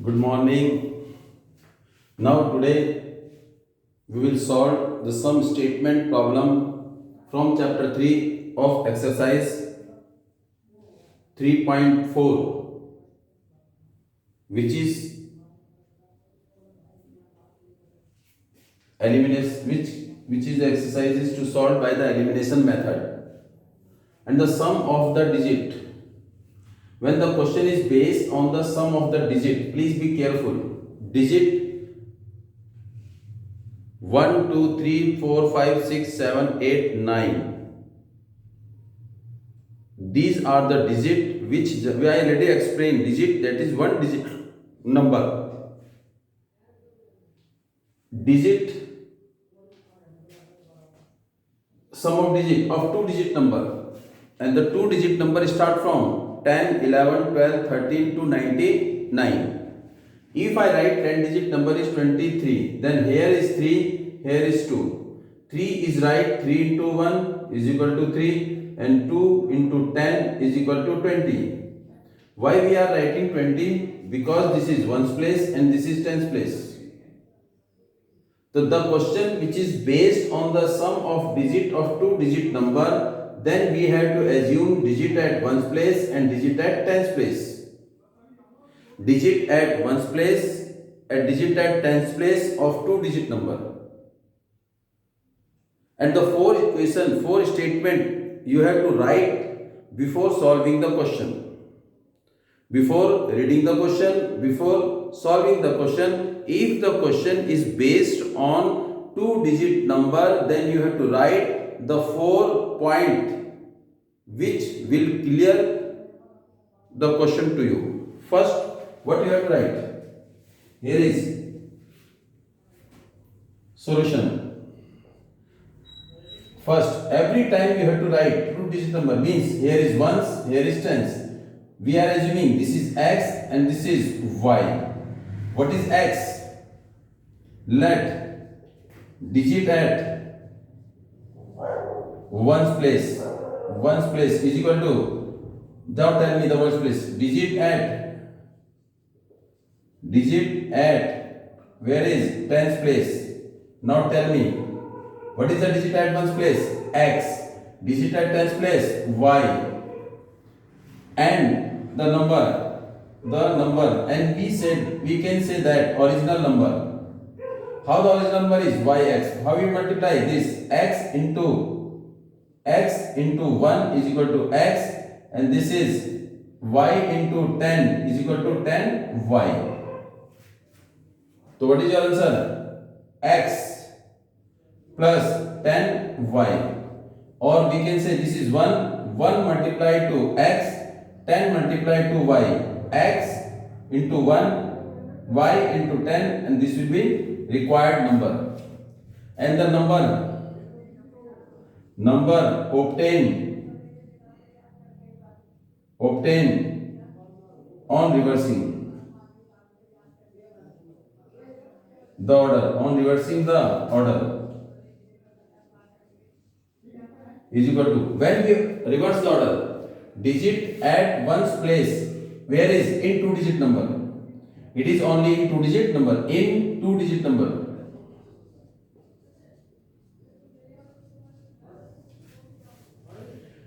Good morning. Now today we will solve the sum statement problem from chapter 3 of exercise 3.4, which is elimination, which is the exercises to solve by the elimination method. And the sum of the digit. When the question is based on the sum of the digit, please be careful. Digit 1, 2, 3, 4, 5, 6, 7, 8, 9. These are the digit which we already explained. Digit, that is one digit number. Digit, sum of digit of two digit number. And the two digit number start from 10, 11, 12, 13 to 99. If I write 10 digit number is 23, then here is 3, here is 2. 3 is right, 3 into 1 is equal to 3 and 2 into 10 is equal to 20. Why we are writing 20? Because this is ones place and this is tens place. So the question which is based on the sum of digit of two digit number, then we have to assume digit at ones place and digit at tens place. Digit at ones place and digit at tens place of two digit number. And the four statement you have to write before solving the question. Before reading the question, before solving the question, if the question is based on two digit number, then you have to write the 4 point which will clear the question to you. First, what you have to write? Here is solution. First, every time you have to write two digit number, means here is ones, here is tens. We are assuming this is x and this is y. What is x? Let digit at ones place is equal to, now tell me the ones place, digit at where is tens place. Now tell me what is the digit at ones place? X. Digit at tens place? Y. And the number, and we can say that original number. How the original number is? Yx. How we multiply this? X into 1 is equal to x, and this is y into 10 is equal to 10y. So what is your answer? X plus 10y. Or we can say this is 1 multiplied to x, 10 multiplied to y. X into 1, y into 10, and this will be required number. And the number obtain on reversing the order, is equal to, when we reverse the order, digit at ones place, where is in two digit number? It is only in two digit number.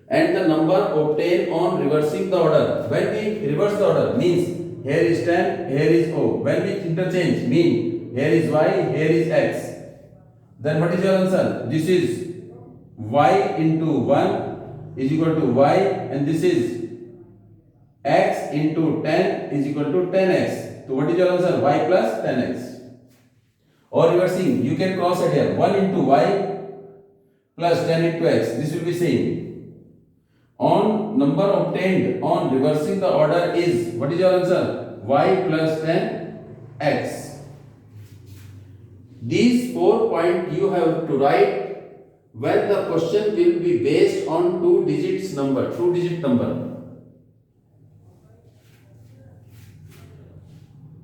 And the number obtained on reversing the order. When we reverse the order, means here is 10, here is O. When we interchange, mean here is y, here is x. Then what is your answer? This is y into 1 is equal to y, and this is x into 10 is equal to 10x. So what is your answer? Y plus 10x. Or reversing, you can cross it here. 1 into y plus 10 into x. This will be same. On number obtained on reversing the order is, what is your answer? Y plus 10x. These 4 points you have to write when the question will be based on two digit number.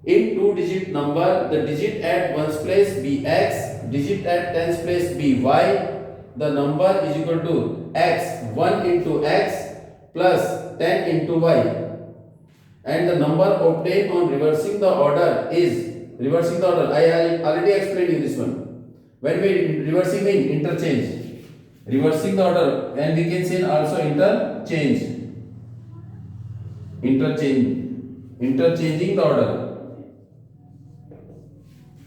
In two digit number, the digit at ones place be x, digit at tens place be y. The number is equal to x, 1 into x plus 10 into y. and the number obtained on reversing the order I already explained you this one. When we reversing mean interchange, reversing the order, and we can say also interchanging the order.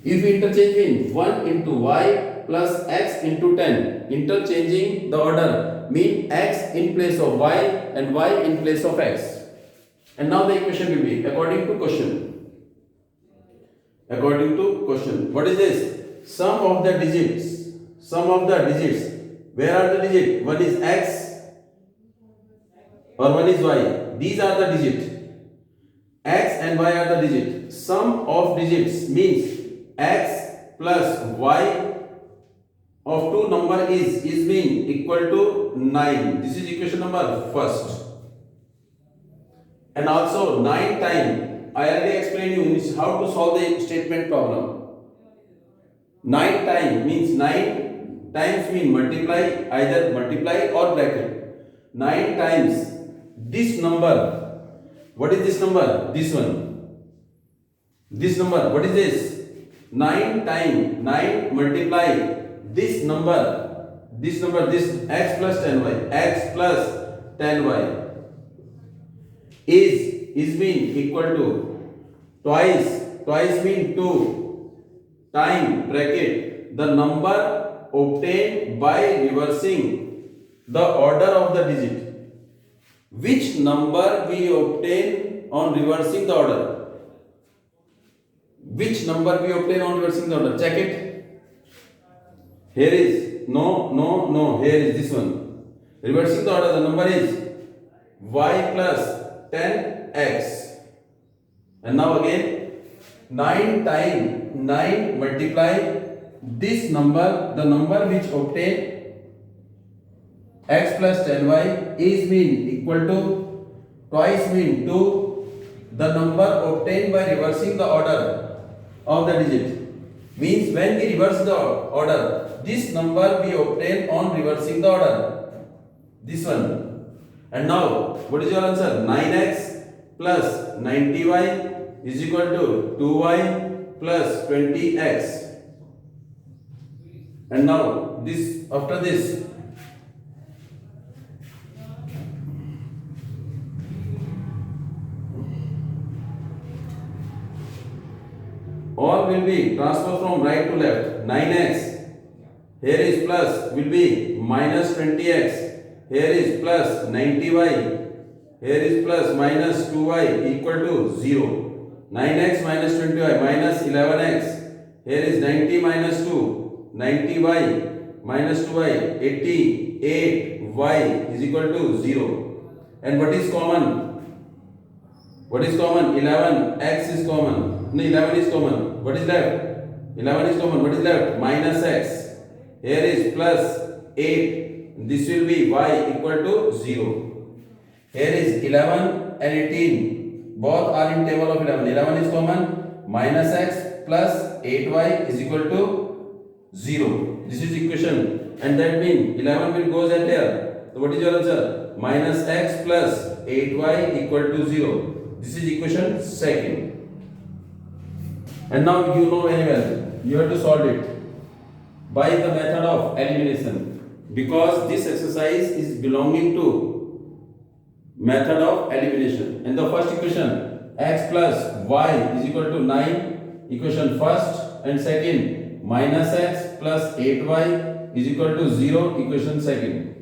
If we interchange mean 1 into y plus x into 10, interchanging the order mean x in place of y and y in place of x. And now the equation will be according to question. What is this? Sum of the digits. Where are the digits? One is x or one is y. These are the digits. X and y are the digits. Sum of digits means x plus y of two number is being equal to 9. This is equation number first. And also 9 times, I already explained you how to solve the statement problem. 9 times means 9 times mean multiply, either multiply or bracket. 9 times this number. What is this number? This one. This number. What is this? 9 times 9 multiply this number. This x plus 10y. X plus 10y is mean equal to twice mean 2 time bracket the number obtained by reversing the order of the digit. Which number we obtain on reversing the order? Check it. Here is no. Here is this one. Reversing the order, the number is y plus 10x. And now again 9 times 9 multiply this number, the number which obtained x plus 10y is mean equal to twice mean 2 the number obtained by reversing the order of the digit. Means when we reverse the order, this number we obtain on reversing the order. This one. And now what is your answer? 9x plus 90y is equal to 2y plus 20x. And now this, after this, all will be transferred from right to left. 9x, here is plus, will be minus 20x. Here is plus 90y. Here is plus minus 2y equal to 0. 9x minus 20y minus 11x. Here is 90 minus 2. 90y minus 2y. 88y is equal to 0. And what is common? 11. X is common. No, 11 is common. What is left? 11 is common. What is left? Minus x. Here is plus 8. This will be y equal to 0. Here is 11 and 18. Both are in table of 11. 11 is common. Minus x plus 8y is equal to 0. This is equation. And that means 11 will goes at there. So what is your answer? Minus x plus 8y equal to 0. This is equation second. And now you know very well. You have to solve it by the method of elimination. Because this exercise is belonging to method of elimination. And the first equation, x plus y is equal to 9, equation first, and second, minus x plus 8y is equal to 0, equation second.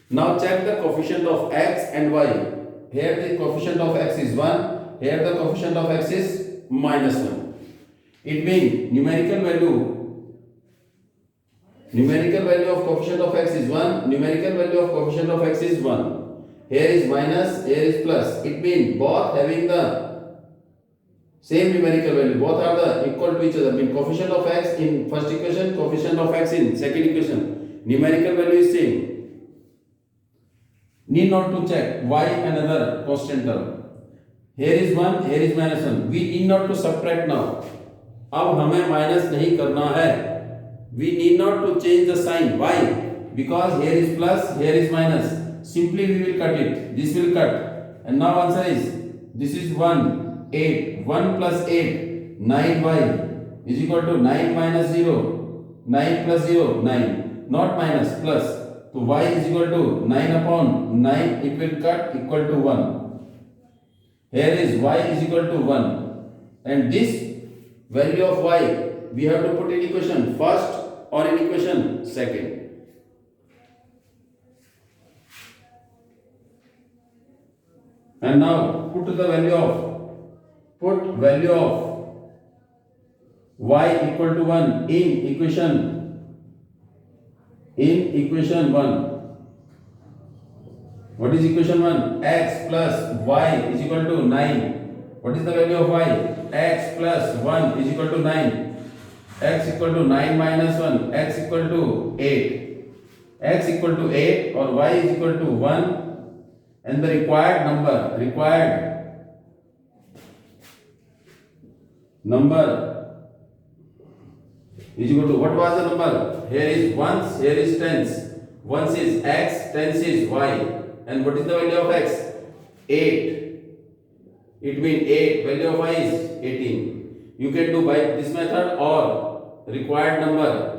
Now check the coefficient of x and y. Here the coefficient of x is 1, here the coefficient of x is minus 1. It means numerical value of coefficient of x is 1, numerical value of coefficient of x is 1. Here is minus, here is plus. It means both having the same numerical value, both are the equal to each other. Mean coefficient of x in first equation, coefficient of x in second equation. Numerical value is same. Need not to check y another constant term. Here is 1, here is minus 1. We need not to subtract now. अब हमें minus नहीं करना है. We need not to change the sign. Why? Because here is plus, here is minus. Simply we will cut it. This will cut. And now answer is This is 1, 8. 1 plus 8, 9y is equal to 9 minus 0. 9 plus 0, 9. Not minus, plus. So y is equal to 9 upon 9. It will cut equal to 1. Here is y is equal to 1. And this value of y we have to put in equation first or in equation second. And now put the value of y equal to 1 in equation 1. What is equation 1? X plus y is equal to 9. What is the value of y? X plus 1 is equal to 9. X equal to 9 minus 1. X equal to 8. X equal to 8 or y is equal to 1. And the required number is equal to, what was the number? Here is ones, here is tens. Ones is x, tens is y. And what is the value of x? 8. It means 8. Value of y is 18. You can do by this method or required number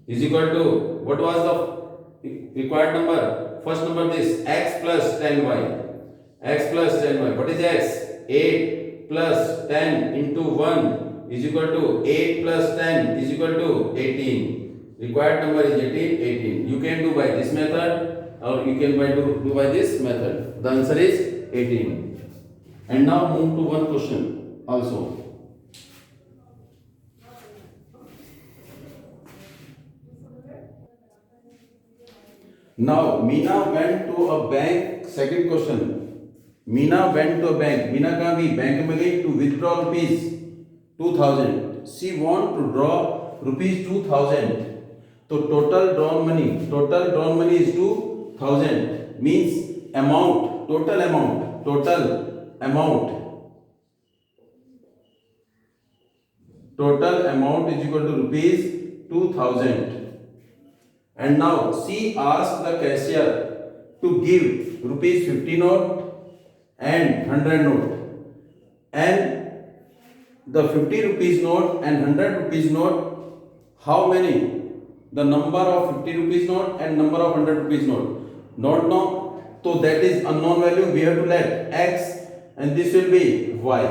is equal to, what was the required number? First number this, x plus 10y. X plus 10y. What is x? 8 plus 10 into 1 is equal to 8 plus 10 is equal to 18. Required number is 18. You can do by this method or you can do by this method. The answer is 18. And now move to one question also. Now Meena went to a bank. Second question. Meena went to a bank. Meena कहाँ गई? Bank में गई to withdraw rupees 2000. She want to draw rupees 2000. तो total drawn money is 2000. Means amount, total amount. Total amount is equal to rupees 2000. And now she asked the cashier to give rupees 50 note and 100 note. And the 50 rupees note and 100 rupees note, how many? The number of 50 rupees note and number of 100 rupees note. Not know. So that is unknown value. We have to let x and this will be y.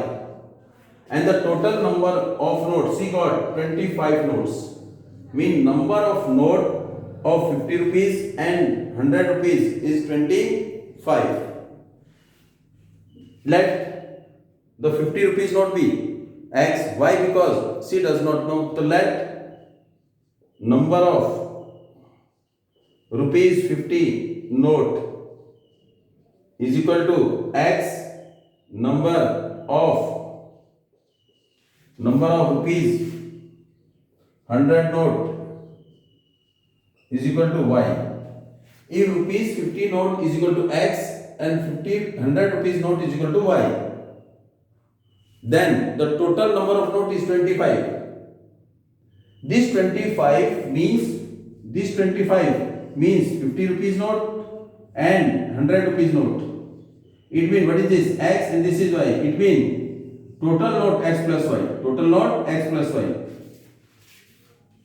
And the total number of notes, she got 25 notes. Mean number of note of 50 rupees and 100 rupees is 25. Let the 50 rupees note be x. Why? Because she does not know. So let number of rupees 50 note is equal to x, number of rupees 100 note is equal to y. If rupees 50 note is equal to x and 100 rupees note is equal to y, then the total number of note is 25. This 25 means 50 rupees note and 100 rupees note. It means what is this? X and this is y. It means total note x plus y.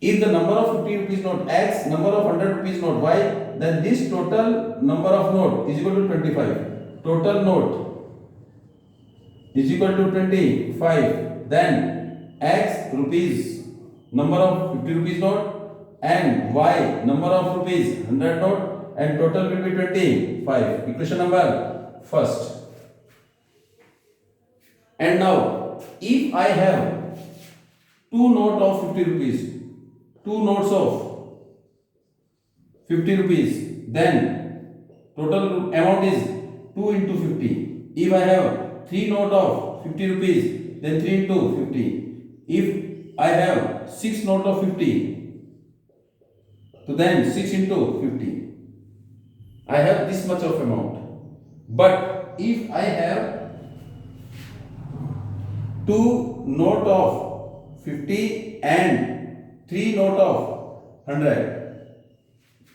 If the number of 50 rupees note x, number of 100 rupees note y, then this total number of note is equal to 25. Total note is equal to 25. Then x rupees, number of 50 rupees note, and y, number of rupees 100 note, and total will be 25. Equation number first. And now, if I have two notes of 50 rupees, two notes of 50 rupees, then total amount is 2 into 50. If I have 3 notes of 50 rupees, then 3 into 50. If I have 6 notes of 50, so then 6 into 50. I have this much of amount. But if I have 2 notes of 50 and 3 note of 100.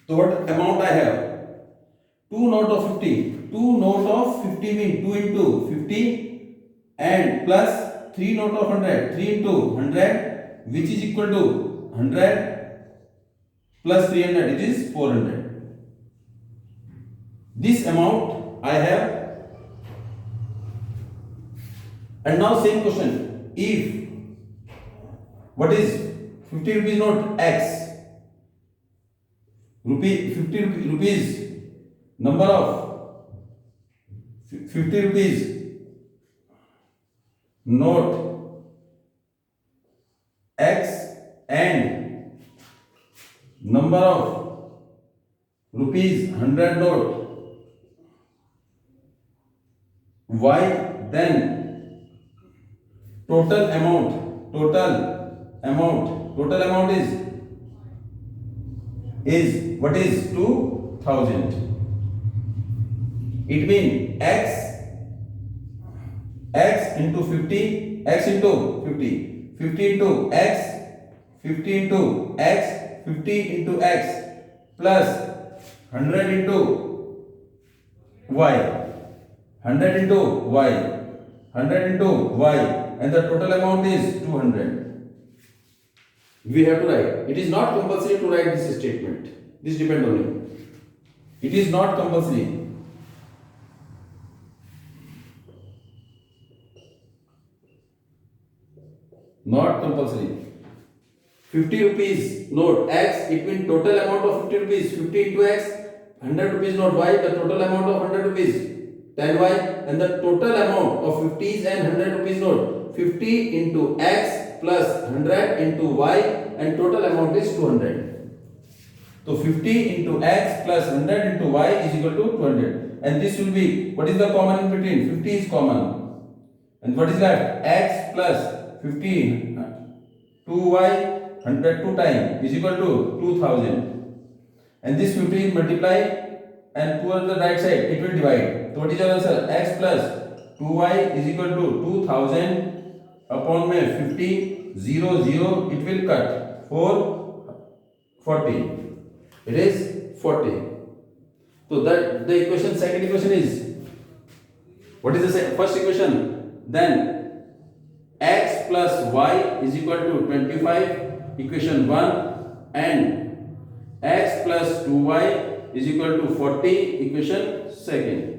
So what amount I have? 2 note of 50. 2 note of 50 means 2 into 50 and plus 3 note of 100. 3 into 100 which is equal to 100 plus 300, it is 400. This amount I have. And now same question. If what is 50 rupees note X? 50 rupees number of 50 rupees note X and number of rupees 100 note Y, then total amount is what is 2000. It means x into 50, x into 50, 50 into x, 50 into x, 50 into x plus 100 into y, 100 into y, 100 into y, and the total amount is 200. We have to write. It is not compulsory to write this statement. This depends on you. It is not compulsory. Not compulsory. 50 rupees note X, it means total amount of 50 rupees. 50 into X, 100 rupees note Y, the total amount of 100 rupees 10Y, and the total amount of 50s and 100 rupees note 50 into X plus 100 into Y, and total amount is 200. So 50 into X plus 100 into Y is equal to 200. And this will be, what is the common in between? 50 is common. And what is left? X plus 50, 2Y, 100 2 times is equal to 2000. And this 50 is multiply and towards the right side it will divide. So what is your answer? X plus 2Y is equal to 2000 upon में 50, 0, 0, it will cut 4, 40. It is 40. So that the equation, second equation is, what is the first equation? Then x plus y is equal to 25, equation 1, and x plus 2y is equal to 40, equation 2.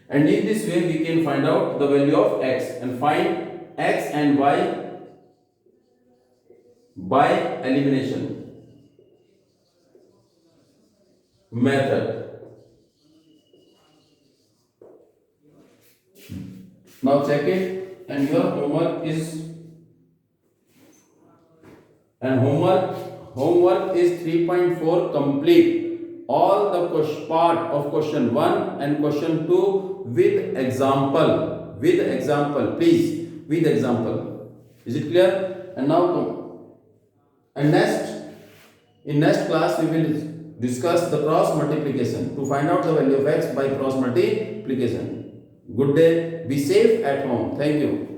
And in this way we can find out the value of x and find x and y by elimination method. Now check it, and your homework is 3.4 complete. All the part of question 1 and question 2 with example, please, with example. Is it clear? And now in next class we will discuss the cross multiplication to find out the value of x by cross multiplication. Good day. Be safe at home. Thank you.